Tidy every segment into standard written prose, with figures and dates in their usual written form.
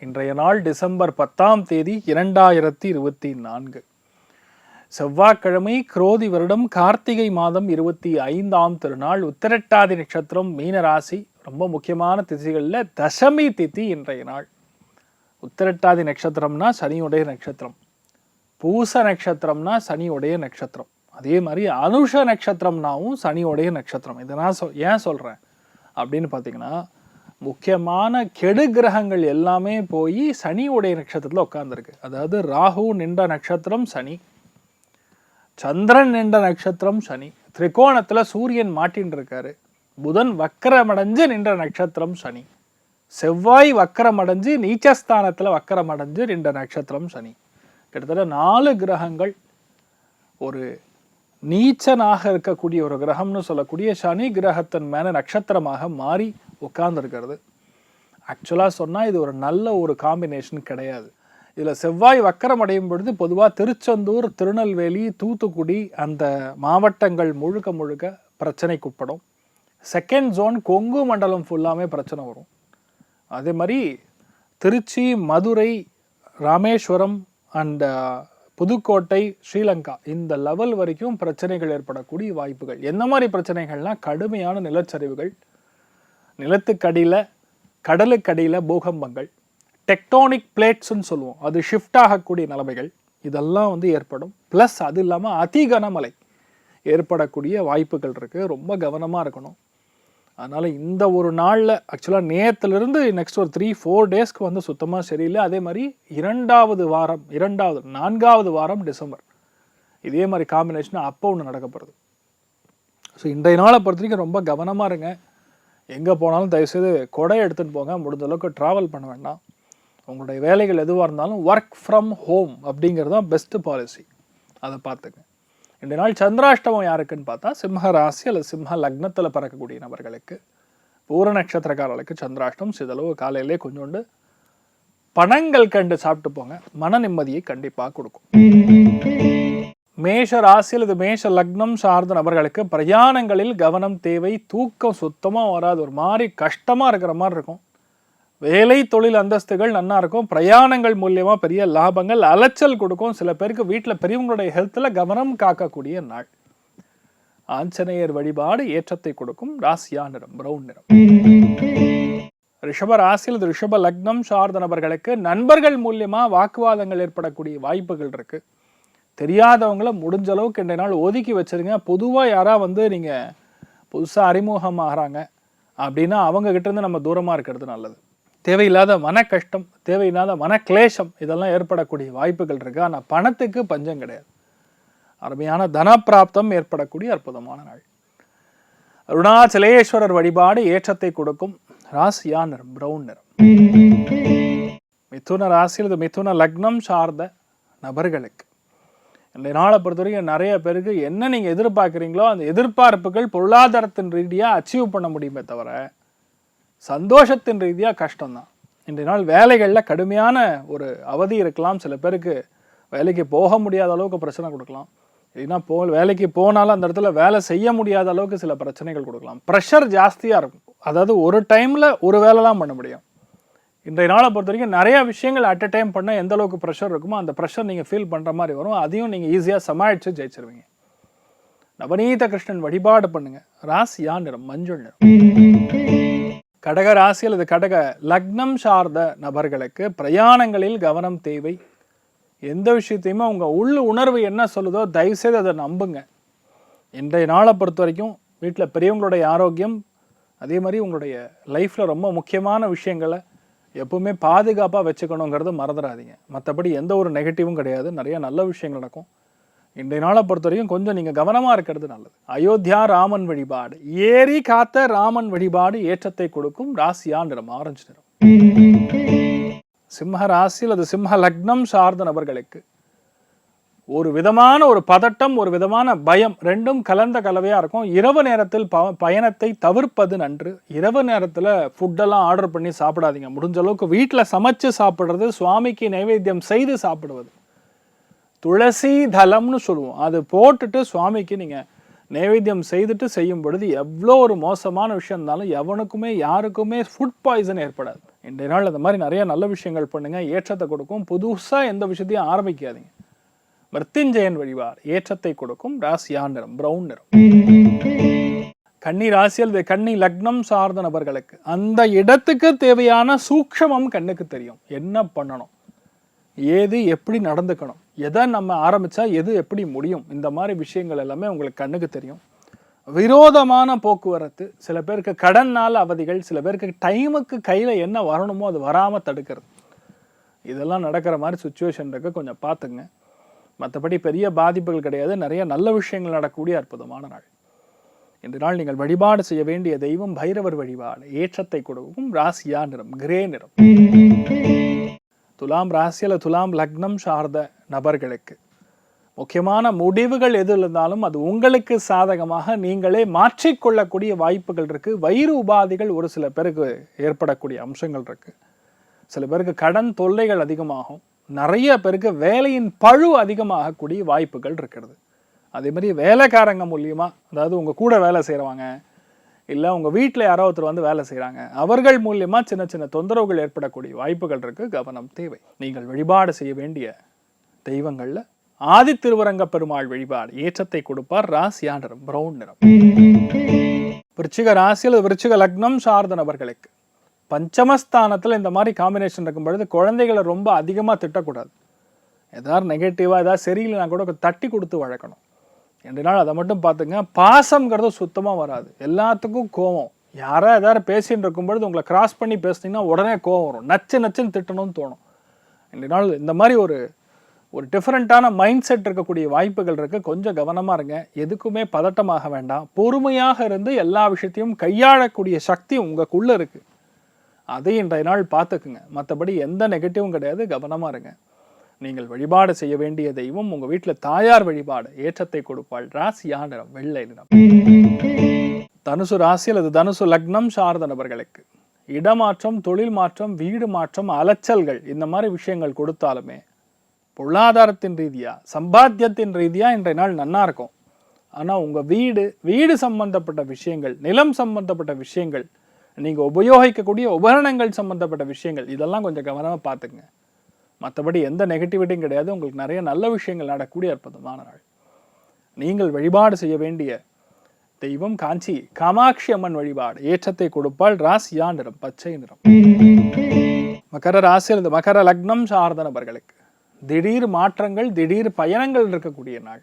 இன்றைய நாள் டிசம்பர் 10ஆம் தேதி 2024 செவ்வாய்க்கிழமை, குரோதி வருடம், கார்த்திகை மாதம் 25ஆம் திருநாள், உத்திரட்டாதி நட்சத்திரம், மீனராசி. ரொம்ப முக்கியமான திதிகளில் தசமி திதி இன்றைய நாள். உத்திரட்டாதி நட்சத்திரம்னா சனியுடைய நட்சத்திரம், பூச நட்சத்திரம்னா சனியுடைய நட்சத்திரம், அதே மாதிரி அனுஷ நட்சத்திரம்னாவும் சனியுடைய நட்சத்திரம். இதை நான் ஏன் சொல்கிறேன் அப்படின்னு பார்த்தீங்கன்னா, முக்கியமான கெடு கிரகங்கள் எல்லாமே போய் சனியுடைய நட்சத்திரத்தில் உட்கார்ந்துருக்கு. அதாவது ராகு நின்ற நட்சத்திரம் சனி, சந்திரன் நின்ற நட்சத்திரம் சனி, திரிகோணத்தில் சூரியன் மாட்டின்னு இருக்காரு, புதன் வக்கரமடைஞ்சு நின்ற நட்சத்திரம் சனி, செவ்வாய் வக்கரமடைஞ்சு நீச்சஸ்தானத்தில் வக்கரமடைஞ்சு நின்ற நட்சத்திரம் சனி. கிட்டத்தட்ட 4 கிரகங்கள் ஒரு நீச்சனாக இருக்கக்கூடிய ஒரு கிரகம்னு சொல்லக்கூடிய சனி கிரகத்தின் மேலே நட்சத்திரமாக மாறி உட்கார்ந்துருக்கிறது. ஆக்சுவலாக சொன்னால் இது ஒரு நல்ல ஒரு காம்பினேஷன் கிடையாது. இதில் செவ்வாய் வக்கரம் அடையும் பொழுது பொதுவாக திருச்செந்தூர், திருநெல்வேலி, தூத்துக்குடி அந்த மாவட்டங்கள் முழுக்க முழுக்க பிரச்சனைக்குட்படும். செகண்ட் ஜோன் கொங்கு மண்டலம் ஃபுல்லாமே பிரச்சனை வரும். அதே மாதிரி திருச்சி, மதுரை, ராமேஸ்வரம் அண்ட் புதுக்கோட்டை, ஸ்ரீலங்கா இந்த லெவல் வரைக்கும் பிரச்சனைகள் ஏற்படக்கூடிய வாய்ப்புகள். எந்த மாதிரி பிரச்சனைகள்னால் கடுமையான நிலச்சரிவுகள், நிலத்துக்கடியில் கடலுக்கடியில் பூகம்பங்கள், டெக்டானிக் பிளேட்ஸ்ன்னு சொல்லுவோம், அது ஷிஃப்ட் ஆகக்கூடிய நிலைமைகள் இதெல்லாம் ஏற்படும். ப்ளஸ் அது இல்லாமல் அதிகனமழை ஏற்படக்கூடிய வாய்ப்புகள் இருக்குது. ரொம்ப கவனமாக இருக்கணும். அதனால் இந்த ஒரு நாளில் ஆக்சுவலாக நேற்றுலேருந்து நெக்ஸ்ட் ஒரு 3-4 டேஸ்க்கு சுத்தமாக சரியில்லை. அதே மாதிரி 4வது வாரம் டிசம்பர் இதே மாதிரி காம்பினேஷன் அப்போ ஒன்று நடக்கப்படுது. ஸோ இன்றைய நாளை பொறுத்த வரைக்கும் ரொம்ப கவனமாக இருங்க. எங்கே போனாலும் தயவுசெய்து கொடை எடுத்துகிட்டு போங்க. முடிஞ்ச அளவுக்கு ட்ராவல் பண்ண வேண்டாம். உங்களுடைய வேலைகள் எதுவாக இருந்தாலும் ஒர்க் ஃப்ரம் ஹோம் அப்படிங்கிறது தான் பெஸ்ட்டு பாலிசி. அதை பார்த்துங்க. இன்றைய நாள் சந்திராஷ்டமம் யாருக்குன்னு பார்த்தா சிம்ம ராசி அல்லது சிம்ம லக்னத்தில் பிறக்கக்கூடிய நபர்களுக்கு, பூர நட்சத்திரக்காரர்களுக்கு சந்திராஷ்டம். சிதளவு காலையிலே கொஞ்சோண்டு பணங்கள் கண்டு சாப்பிட்டு போங்க, மன நிம்மதியை கண்டிப்பாக கொடுக்கும். மேஷ ராசி அல்லது மேஷ லக்னம் சார்ந்த நபர்களுக்கு பிரயாணங்களில் கவனம் தேவை. தூக்கம் சுத்தமாக வராது, ஒரு மாதிரி கஷ்டமாக இருக்கிற மாதிரி இருக்கும். வேலை தொழில் அந்தஸ்துகள் நல்லா இருக்கும். பிரயாணங்கள் மூலியமாக பெரிய லாபங்கள், அலைச்சல் கொடுக்கும். சில பேருக்கு வீட்டில் பெரியவங்களுடைய ஹெல்த்தில் கவனம் காக்கக்கூடிய நாள். ஆஞ்சநேயர் வழிபாடு ஏற்றத்தை கொடுக்கும். ராசியா நிறம் பிரவுன் நிறம். ரிஷப ராசியில் ரிஷப லக்னம் சார்ந்த நபர்களுக்கு நண்பர்கள் மூலியமாக வாக்குவாதங்கள் ஏற்படக்கூடிய வாய்ப்புகள் இருக்கு. தெரியாதவங்கள முடிஞ்ச அளவுக்கு இன்றைய நாள் ஒதுக்கி வச்சிருங்க. பொதுவாக யாராவது நீங்கள் புதுசாக அறிமுகமாகறாங்க அப்படின்னா அவங்க கிட்ட இருந்து நம்ம தூரமாக இருக்கிறது நல்லது. தேவையில்லாத மன கஷ்டம், தேவையில்லாத மன கிளேஷம் இதெல்லாம் ஏற்படக்கூடிய வாய்ப்புகள் இருக்கு. ஆனால் பணத்துக்கு பஞ்சம் கிடையாது. அருமையான தனப்பிராப்தம் ஏற்படக்கூடிய அற்புதமான நாள். அருணாச்சலேஸ்வரர் வழிபாடு ஏற்றத்தை கொடுக்கும். ராசியா நிறம் பிரவுன் நிறம். மிதுன ராசியில் மிதுன லக்னம் சார்ந்த நபர்களுக்கு இந்த நாளை பொறுத்தவரைக்கும் நிறைய பேருக்கு என்ன நீங்கள் எதிர்பார்க்குறீங்களோ அந்த எதிர்பார்ப்புகள் பொருளாதாரத்தின் ரீதியாக அச்சீவ் பண்ண முடியுமே தவிர சந்தோஷத்தின் ரீதியாக கஷ்டம்தான். இன்றைய நாள் வேலைகளில் கடுமையான ஒரு அவதி இருக்கலாம். சில பேருக்கு வேலைக்கு போக முடியாத அளவுக்கு பிரச்சனை கொடுக்கலாம். இல்லைன்னா வேலைக்கு போனாலும் அந்த இடத்துல வேலை செய்ய முடியாத அளவுக்கு சில பிரச்சனைகள் கொடுக்கலாம். ப்ரெஷர் ஜாஸ்தியாக இருக்கும். அதாவது ஒரு டைமில் ஒரு வேலைலாம் பண்ண முடியும். இன்றைய நாளை பொறுத்த வரைக்கும் நிறையா விஷயங்கள் அட் அ டைம் பண்ணால் எந்த அளவுக்கு ப்ரெஷர் இருக்குமோ அந்த ப்ரெஷர் நீங்கள் ஃபீல் பண்ணுற மாதிரி வரும். அதையும் நீங்கள் ஈஸியாக சமாளித்து ஜெயிச்சிருவீங்க. நவநீத கிருஷ்ணன் வழிபாடு பண்ணுங்க. ராசியா நிறம் மஞ்சள் நிறம். கடக ராசி அல்லது கடக லக்னம் சார்ந்த நபர்களுக்கு பிரயாணங்களில் கவனம் தேவை. எந்த விஷயத்தையுமே உங்கள் உள் உணர்வு என்ன சொல்லுதோ தயவுசெய்து அதை நம்புங்க. இன்றைய நாளை பொறுத்த வரைக்கும் வீட்டில் பெரியவங்களுடைய ஆரோக்கியம், அதே மாதிரி உங்களுடைய லைஃப்பில் ரொம்ப முக்கியமான விஷயங்களை எப்பவுமே பாதுகாப்பாக வச்சுக்கணுங்கிறது மறந்துடாதீங்க. மற்றபடி எந்த ஒரு நெகட்டிவும் கிடையாது. நிறைய நல்ல விஷயங்கள் நடக்கும். இன்றைய நாளை பொறுத்த வரைக்கும் கொஞ்சம் நீங்கள் கவனமாக இருக்கிறது நல்லது. அயோத்தியா ராமன் வழிபாடு, ஏரி காத்த ராமன் வழிபாடு ஏற்றத்தை கொடுக்கும். ராசியா நிறம் ஆரஞ்சு நிறம். சிம்ம ராசி அல்லது சிம்ம லக்னம் சார்ந்த நபர்களுக்கு ஒரு விதமான ஒரு பதட்டம், ஒரு விதமான பயம், ரெண்டும் கலந்த கலவையாக இருக்கும். இரவு நேரத்தில் பயணத்தை தவிர்ப்பது நன்று. இரவு நேரத்தில் ஃபுட்டெல்லாம் ஆர்டர் பண்ணி சாப்பிடாதீங்க. முடிஞ்ச அளவுக்கு வீட்டில் சமைச்சு சாப்பிட்றது, சுவாமிக்கு நைவேத்தியம் செய்து சாப்பிடுவது, துளசி தலம்னு சொல்லுவோம், அது போட்டுட்டு சுவாமிக்கு நீங்கள் நைவேத்தியம் செய்துட்டு செய்யும் பொழுது எவ்வளோ ஒரு மோசமான விஷயம் இருந்தாலும் எவனுக்குமே யாருக்குமே ஃபுட் பாய்சன் ஏற்படாது. இன்றைய நாள் அந்த மாதிரி நிறைய நல்ல விஷயங்கள் பண்ணுங்க, ஏற்றத்தை கொடுக்கும். புதுசாக எந்த விஷயத்தையும் ஆரம்பிக்காதீங்க. மிருத்யுஞ்சயன் வழிபாடு ஏற்றத்தை கொடுக்கும். ராசியா நிறம் பிரவுன் நிறம். கன்னி ராசியில் கன்னி லக்னம் சார்ந்த நபர்களுக்கு அந்த இடத்துக்கு தேவையான சூக்ஷமம் கண்ணுக்கு தெரியும். என்ன பண்ணணும், ஏது எப்படி நடந்துக்கணும், எதை நம்ம ஆரம்பிச்சா எது எப்படி முடியும், இந்த மாதிரி விஷயங்கள் எல்லாமே உங்களுக்கு கண்ணுக்கு தெரியும். விரோதமான போக்குவரத்து, சில பேருக்கு கடனால் அவதிகள், சில பேருக்கு டைமுக்கு கையில் என்ன வரணுமோ அது வராமல் தடுக்கிறது, இதெல்லாம் நடக்கிற மாதிரி சுச்சுவேஷன் இருக்கு. கொஞ்சம் பார்த்துங்க. மற்றபடி பெரிய பாதிப்புகள் கிடையாது. நிறைய நல்ல விஷயங்கள் நடக்கக்கூடிய அற்புதமான நாள். இன்று நாள் நீங்கள் வழிபாடு செய்ய வேண்டிய தெய்வம் பைரவர் வழிபாடு ஏற்றத்தை கொடுக்கும். ராசியா நிறம் கிரே நிறம். துலாம் ராசியில் துலாம் லக்னம் சார்ந்த நபர்களுக்கு முக்கியமான முடிவுகள் எது இருந்தாலும் அது உங்களுக்கு சாதகமாக நீங்களே மாற்றிக்கொள்ளக்கூடிய வாய்ப்புகள் இருக்கு. வயிறு உபாதைகள் ஒரு சில பேருக்கு ஏற்படக்கூடிய அம்சங்கள் இருக்கு. சில பேருக்கு கடன் தொல்லைகள் அதிகமாகும். நிறைய பேருக்கு வேலையின் பழு அதிகமாகக்கூடிய வாய்ப்புகள் இருக்கிறது. அதே மாதிரி வேலைக்காரங்க மூலியமா, அதாவது உங்கள் கூட வேலை செய்கிறவங்க இல்லை உங்கள் வீட்டில் யாரோ ஒருத்தர் வந்து வேலை செய்கிறாங்க, அவர்கள் மூலியமா சின்ன சின்ன தொந்தரவுகள் ஏற்படக்கூடிய வாய்ப்புகள் இருக்குது. கவனம் தேவை. நீங்கள் வழிபாடு செய்ய வேண்டிய தெய்வங்களில் ஆதி திருவரங்க பெருமாள் வழிபாடு ஏற்றத்தை கொடுப்பார். ராசியா நிறம் பிரவுன் நிறம். விருச்சிக ராசியில் விருச்சிக லக்னம் சார்ந்த நபர்களுக்கு பஞ்சமஸ்தானத்தில் இந்த மாதிரி காம்பினேஷன் இருக்கும் பொழுது குழந்தைகளை ரொம்ப அதிகமாக திட்டக்கூடாது. ஏதாவது நெகட்டிவாக ஏதாவது சரியில்லைனா கூட தட்டி கொடுத்து வளர்க்கணும். 2 நாள் அதை மட்டும் பார்த்துங்க. பாசம்ங்கிறது சுத்தமாக வராது. எல்லாத்துக்கும் கோவம். யாரோ ஏதாவது பேசின்னு இருக்கும் பொழுது உங்களை கிராஸ் பண்ணி பேசுனீங்கன்னா உடனே கோவம் வரும். நச்சுன்னு திட்டணும்னு தோணும். 2 நாள் இந்த மாதிரி ஒரு டிஃப்ரெண்ட்டான மைண்ட் செட் இருக்கக்கூடிய வாய்ப்புகள் இருக்குது. கொஞ்சம் கவனமாக இருங்க. எதுக்குமே பதட்டமாக வேண்டாம். பொறுமையாக இருந்து எல்லா விஷயத்தையும் கையாளக்கூடிய சக்தி உங்களுக்குள்ளே இருக்குது. அதை இன்றைய நாள் பார்த்துக்குங்க. மற்றபடி எந்த நெகட்டிவும் கிடையாது. கவனமாக இருங்க. நீங்கள் வழிபாடு செய்ய வேண்டிய தெய்வம் உங்கள் வீட்டில் தாயார் வழிபாடு ஏற்றத்தை கொடுப்பாள். ராசியா நிறம் வெள்ளை நிறம். தனுசு ராசியில் அது தனுசு லக்னம் சார்ந்த நபர்களுக்கு இடமாற்றம், தொழில் மாற்றம், வீடு மாற்றம், அலைச்சல்கள் இந்த மாதிரி விஷயங்கள் கொடுத்தாலுமே பொருளாதாரத்தின் ரீதியாக சம்பாத்தியத்தின் ரீதியாக இன்றைய நாள் நன்னா இருக்கும். ஆனால் உங்கள் வீடு சம்பந்தப்பட்ட விஷயங்கள், நிலம் சம்பந்தப்பட்ட விஷயங்கள், நீங்கள் உபயோகிக்கக்கூடிய உபகரணங்கள் சம்பந்தப்பட்ட விஷயங்கள் இதெல்லாம் கொஞ்சம் கவனமாக பார்த்துக்குங்க. மற்றபடி எந்த நெகட்டிவிட்டியும் கிடையாது. உங்களுக்கு நிறைய நல்ல விஷயங்கள் நடக்கக்கூடிய அற்புதமான நாள். நீங்கள் வழிபாடு செய்ய வேண்டிய தெய்வம் காஞ்சி காமாட்சி அம்மன் வழிபாடு ஏற்றத்தை கொடுப்பாள். ராசியா நிறம் பச்சை நிறம். மகர ராசியில் இந்த மகர லக்னம் சார்ந்த நபர்களுக்கு திடீர் மாற்றங்கள், திடீர் பயணங்கள் இருக்கக்கூடிய நாள்.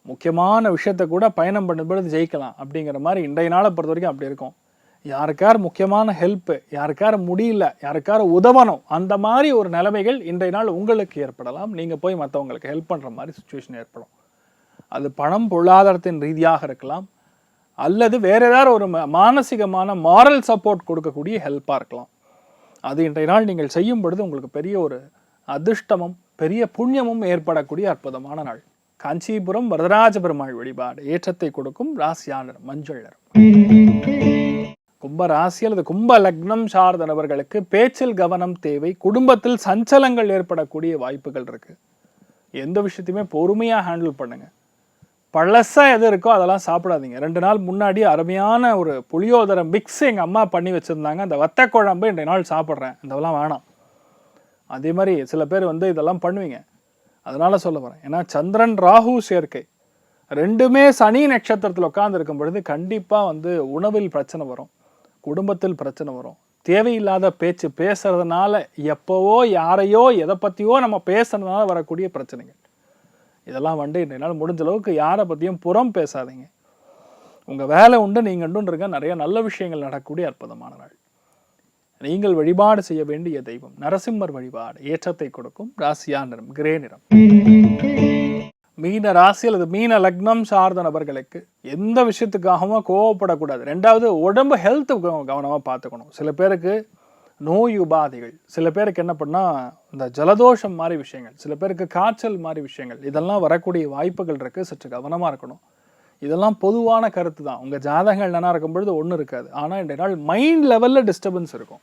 முக்கியமான விஷயத்தை கூட பயணம் பண்ணும்போது ஜெயிக்கலாம் அப்படிங்கிற மாதிரி இன்றைய நாளை பொறுத்த வரைக்கும் அப்படி இருக்கும். யாருக்கார் முக்கியமான ஹெல்ப்பு, யாருக்கார் முடியல, யாருக்கார் உதவணும், அந்த மாதிரி ஒரு நிலைமைகள் இன்றைய நாள் உங்களுக்கு ஏற்படலாம். நீங்கள் போய் மற்றவங்களுக்கு ஹெல்ப் பண்ணுற மாதிரி சுச்சுவேஷன் ஏற்படும். அது பணம் பொருளாதாரத்தின் ரீதியாக இருக்கலாம், அல்லது வேற ஏதாவது ஒரு மானசீகமான மாரல் சப்போர்ட் கொடுக்கக்கூடிய ஹெல்ப்பாக இருக்கலாம். அது இன்றைய நாள் நீங்கள் செய்யும் பொழுது உங்களுக்கு பெரிய ஒரு அதிர்ஷ்டமும் பெரிய புண்ணியமும் ஏற்படக்கூடிய அற்புதமான நாள். காஞ்சிபுரம் வரதராஜ பெருமாள் வழிபாடு ஏற்றத்தை கொடுக்கும். ராசியா நிறம் மஞ்சள் நிறம். கும்ப ராசி அல்லது கும்ப லக்னம் சார்ந்த நபர்களுக்கு பேச்சில் கவனம் தேவை. குடும்பத்தில் சஞ்சலங்கள் ஏற்படக்கூடிய வாய்ப்புகள் இருக்கு. எந்த விஷயத்தையுமே பொறுமையாக ஹேண்டில் பண்ணுங்க. பழசா எது இருக்கோ அதெல்லாம் சாப்பிடாதீங்க. 2 நாள் முன்னாடி அருமையான ஒரு புளியோதரை மிக்ஸ் எங்கள் அம்மா பண்ணி வச்சுருந்தாங்க. அந்த வத்த குழம்பு இன்றைய நாள் சாப்பிட்றேன், இதெல்லாம் வேணாம். அதே மாதிரி சில பேர் இதெல்லாம் பண்ணுவீங்க. அதனால சொல்ல வரேன். ஏன்னா சந்திரன் ராகு சேர்க்கை ரெண்டுமே சனி நட்சத்திரத்தில் உட்கார்ந்து இருக்கும் பொழுது கண்டிப்பாக உணவில் பிரச்சனை வரும், குடும்பத்தில் பிரச்சனை வரும். தேவையில்லாத பேச்சு பேசுறதுனால எப்போவோ யாரையோ எதை பற்றியோ நம்ம பேசுறதுனால வரக்கூடிய பிரச்சனைகள் இதெல்லாம் இன்றைய நாள் முடிஞ்ச அளவுக்கு யாரை பற்றியும் புறம் பேசாதீங்க. உங்கள் வேலை உண்டு, நீங்கள் உண்டு இருக்க. நிறைய நல்ல விஷயங்கள் நடக்கக்கூடிய அற்புதமான நாள். நீங்கள் வழிபாடு செய்ய வேண்டிய தெய்வம் நரசிம்மர் வழிபாடு ஏற்றத்தை கொடுக்கும். ராசியா நிறம் கிரே நிறம். மீன ராசி அல்லது மீன லக்னம் சார்ந்த நபர்களுக்கு எந்த விஷயத்துக்காகவும் கோவப்படக்கூடாது. 2வது உடம்பு ஹெல்த் கவனமாக பார்த்துக்கணும். சில பேருக்கு நோய் உபாதைகள், சில பேருக்கு என்ன பண்ணால் இந்த ஜலதோஷம் மாதிரி விஷயங்கள், சில பேருக்கு காய்ச்சல் மாதிரி விஷயங்கள் இதெல்லாம் வரக்கூடிய வாய்ப்புகள் இருக்குது. சற்று கவனமாக இருக்கணும். இதெல்லாம் பொதுவான கருத்து தான். உங்கள் ஜாதகங்கள் நல்லா இருக்கும் பொழுது ஒன்றும் இருக்காது. ஆனால் இன்றைய நாள் மைண்ட் லெவலில் டிஸ்டர்பன்ஸ் இருக்கும்.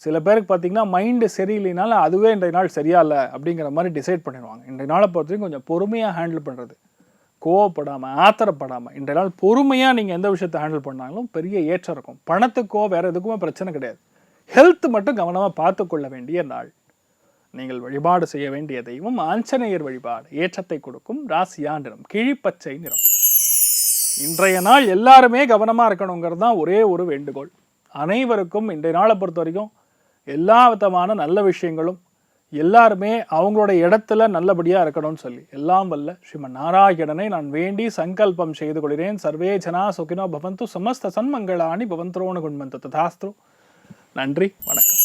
சில பேருக்கு பார்த்தீங்கன்னா மைண்டு சரியில்லைனாலும் அதுவே இன்றைய நாள் சரியா இல்லை அப்படிங்கிற மாதிரி டிசைட் பண்ணிடுவாங்க. இன்றைய நாளை பொறுத்தவரைக்கும் கொஞ்சம் பொறுமையாக ஹேண்டில் பண்ணுறது, கோவப்படாமல் ஆத்திரப்படாமல் இன்றைய நாள் பொறுமையாக நீங்கள் எந்த விஷயத்தை ஹேண்டில் பண்ணாலும் பெரிய ஏற்றம் இருக்கும். பணத்துக்கோ வேறு எதுக்குமே பிரச்சனை கிடையாது. ஹெல்த் மட்டும் கவனமாக பார்த்து கொள்ள வேண்டிய நாள். நீங்கள் வழிபாடு செய்ய வேண்டிய தெய்வம் ஆஞ்சநேயர் வழிபாடு. ஏற்றத்தை கொடுக்கும் ராசியா நிறம் கிழிப்பச்சை நிறம். இன்றைய நாள் எல்லாருமே கவனமாக இருக்கணுங்கிறது தான் ஒரே ஒரு வேண்டுகோள். அனைவருக்கும் இன்றைய நாளை பொறுத்த வரைக்கும் எல்லா விதமான நல்ல விஷயங்களும் எல்லாருமே அவங்களோட இடத்துல நல்லபடியாக இருக்கணும்னு சொல்லி எல்லாம் வல்ல ஸ்ரீமன் நாராயணனை நான் வேண்டி சங்கல்பம் செய்து கொள்கிறேன். சர்வே ஜனா சுகினோ பவந்து சமஸ்த சன்மங்களாணி பவந்தரோண குண்மந்த ததாஸ்து. நன்றி, வணக்கம்.